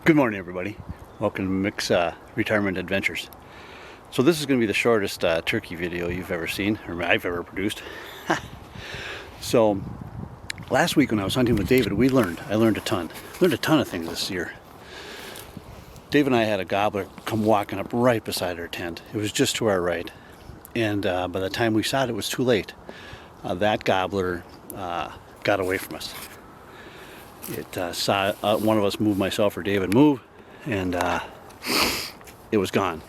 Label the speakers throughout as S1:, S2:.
S1: Good morning, everybody. Welcome to Mick's Retirement Adventures. So this is going to be the shortest turkey video you've ever seen, or I've ever produced. So last week when I was hunting with David, I learned a ton. Learned a ton of things this year. Dave and I had a gobbler come walking up right beside our tent. It was just to our right. And by the time we saw it, it was too late. That gobbler got away from us. It saw one of us move, myself or David move, and it was gone.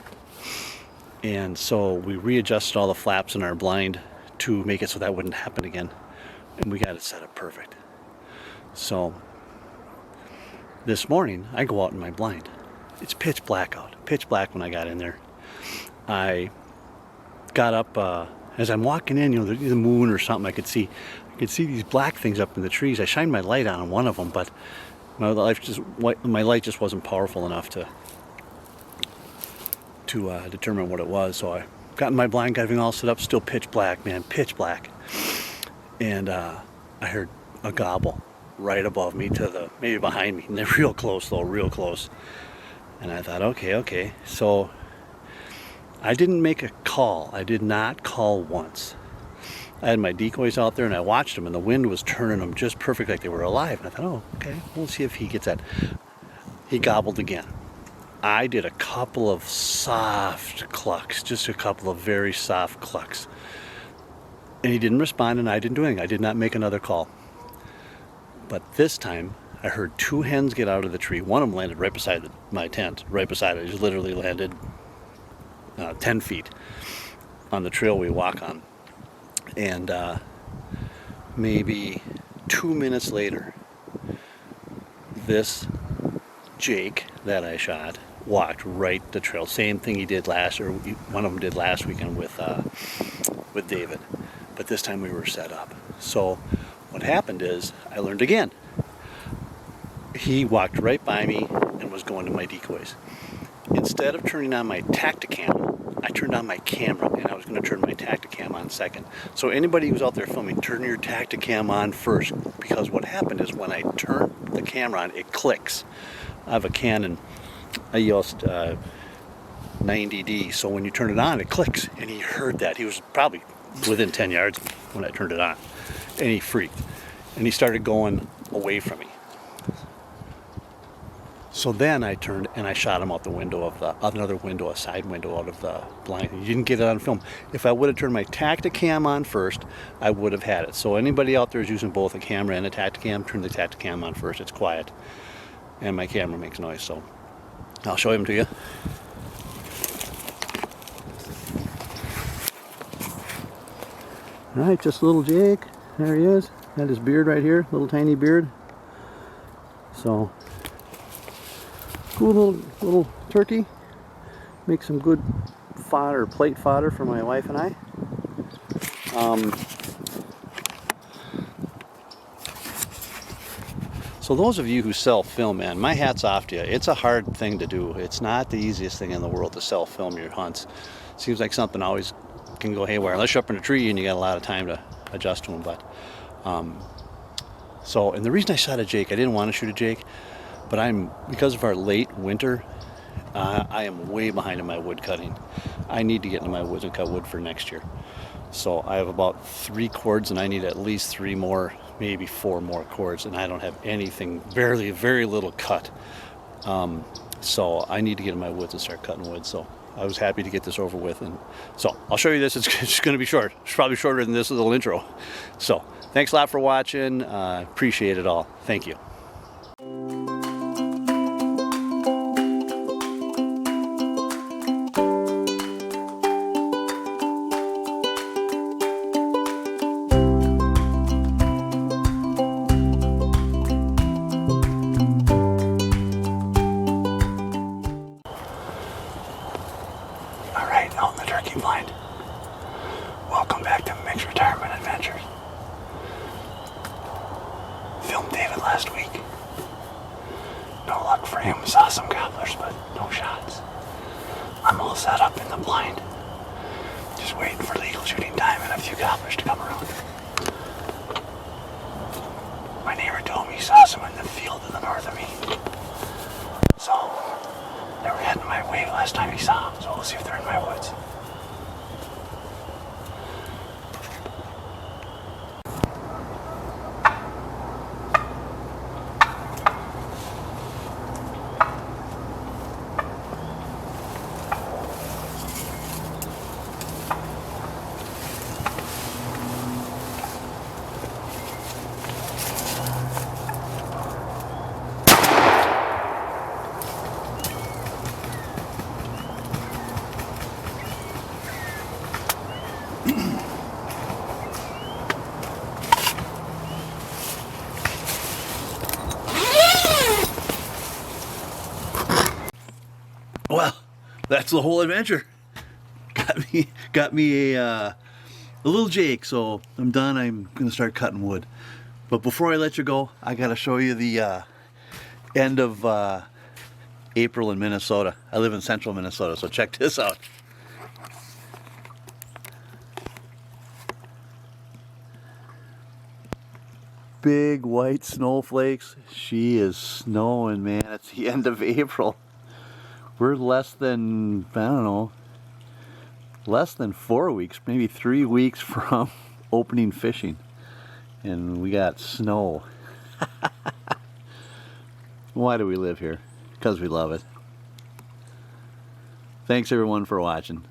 S1: And so we readjusted all the flaps in our blind to make it so that wouldn't happen again, and we got it set up perfect. So this morning I go out in my blind. It's pitch black out, pitch black when I got in there. I got up as I'm walking in, the moon or something I could see these black things up in the trees. I shined my light on one of them, but my light just wasn't powerful enough to determine what it was. So I got in my blind, got everything all set up, still pitch black, man, pitch black. And I heard a gobble right above me, maybe behind me, and they're real close though, real close. And I thought, okay. So I didn't make a call. I did not call once. I had my decoys out there and I watched them, and the wind was turning them just perfect, like they were alive. And I thought, okay, we'll see if he gets that. He gobbled again. I did a couple of soft clucks, just a couple of very soft clucks. And he didn't respond, and I didn't do anything. I did not make another call. But this time, I heard two hens get out of the tree. One of them landed right beside my tent, right beside it. He just literally landed 10 feet on the trail we walk on. And maybe 2 minutes later, this Jake that I shot walked right the trail. Same thing he did one of them did last weekend with David. But this time we were set up. So what happened is I learned again. He walked right by me and was going to my decoys. Instead of turning on my Tacticam, I turned on my camera, and I was going to turn my Tacticam on second. So anybody who's out there filming, turn your Tacticam on first, because what happened is when I turn the camera on, it clicks. I have a Canon, I used 90D, so when you turn it on, it clicks, and he heard that. He was probably within 10 yards when I turned it on, and he freaked, and he started going away from me. So then I turned and I shot him out the window of a side window out of the blind. You didn't get it on film. If I would have turned my Tacticam on first, I would have had it. So anybody out there is using both a camera and a Tacticam, turn the Tacticam on first. It's quiet, and my camera makes noise. So I'll show him to you. All right, just little Jake. There he is. Got his beard right here, little tiny beard. So. Cool little turkey. Make some good fodder, plate fodder for my wife and I. So those of you who self-film, man, my hat's off to you. It's a hard thing to do. It's not the easiest thing in the world to self-film your hunts. Seems like something always can go haywire, unless you're up in a tree and you got a lot of time to adjust to them. But and the reason I shot a Jake, I didn't want to shoot a Jake. But because of our late winter, I am way behind in my wood cutting. I need to get into my woods and cut wood for next year. So I have about 3 cords, and I need at least 3 more, maybe 4 more cords, and I don't have anything, very little cut. So I need to get in my woods and start cutting wood. So I was happy to get this over with. And so I'll show you this. It's going to be short. It's probably shorter than this little intro. So thanks a lot for watching. Appreciate it all. Thank you. Out in the turkey blind. Welcome back to Mick's Retirement Adventures. Filmed David last week. No luck for him. Saw some gobblers, but no shots. I'm all set up in the blind. Just waiting for legal shooting time and a few gobblers to come around. My neighbor told me he saw some in the field to the north of me. So last time he saw them, so we'll see if they're in my woods. Well, that's the whole adventure. Got me a little Jake, so I'm done. I'm gonna start cutting wood. But before I let you go, I gotta show you the end of April in Minnesota. I live in central Minnesota, so check this out. Big white snowflakes. She is snowing, man. It's the end of April. We're less than, I don't know, less than 4 weeks, maybe 3 weeks from opening fishing. And we got snow. Why do we live here? Because we love it. Thanks everyone for watching.